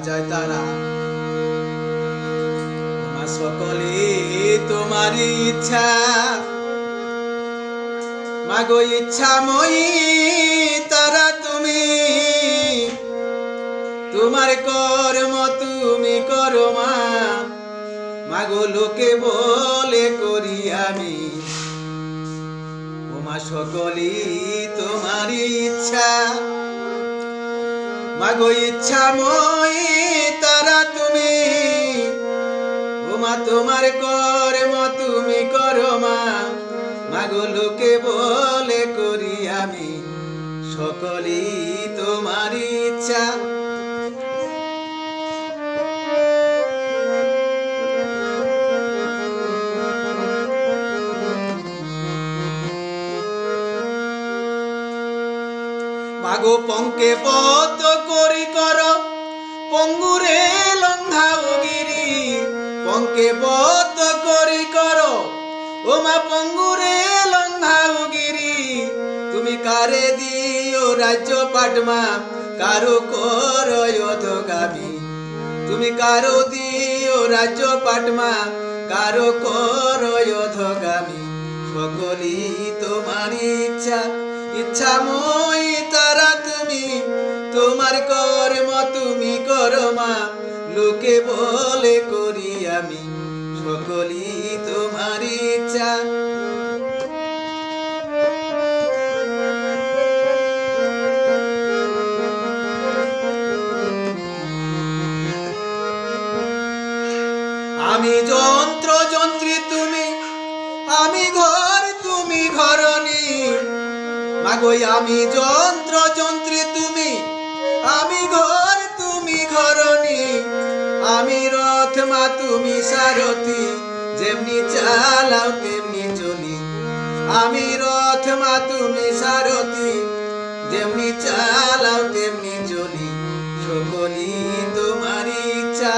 জয় তারা তোমার সকলে তোমারই ইচ্ছা মাগো ইচ্ছাময়ী তারা তুমি তোমার কর্ম তুমি করো মা মাগো লোকে বলে করি আমি ওমা সকলি তোমারই ইচ্ছা মাগো ইচ্ছাময়ী তারা তুমি ওমা তোমার কর্ম তুমি করো মা মাগো লোকে বলে করি আমি সকলি তোমারই ইচ্ছা মাগো পঙ্কে পত করি কর পঙ্গুরে লঙ্ঘাও গিরি পঙ্কে পত করি কর ও মা পঙ্গুরে লঙ্ঘাও গিরি তুমি কারে দিও রাজ্য পাটমা কারো করো অধগামী তুমি কারো দিও রাজ্য পাটমা কারো করো অধগামী সকলি তোমার ইচ্ছা ইচ্ছাময়ী তারা তুমি তোমার কর্ম তুমি করো মা লোকে বলে করি আমি সকলি তোমার ইচ্ছা আমি যন্ত্র যন্ত্রী তুমি আমি ঘর তুমি ঘরণী মাগো আমি যন্ত্র যন্ত্রী তুমি আমি ঘর তুমি ঘরণী আমি রথ মা তুমি সারথি যেমনি চালাও তেমনি চলি আমি রথ মা তুমি সারথি যেমনি চালাও তেমনি চলি সকলি তোমার ইচ্ছা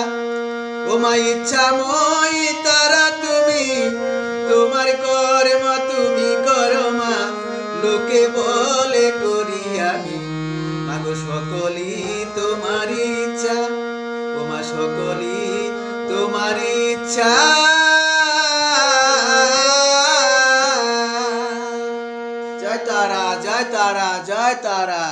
ও মা ইচ্ছাময়ী তারা তুমি তোমার কর্ম তুমি করো মা লোকে বলে করি আমি মাগো সকলি তোমার ইচ্ছা ও মা সকলি তোমার ইচ্ছা জয় তারা জয় তারা জয় তারা।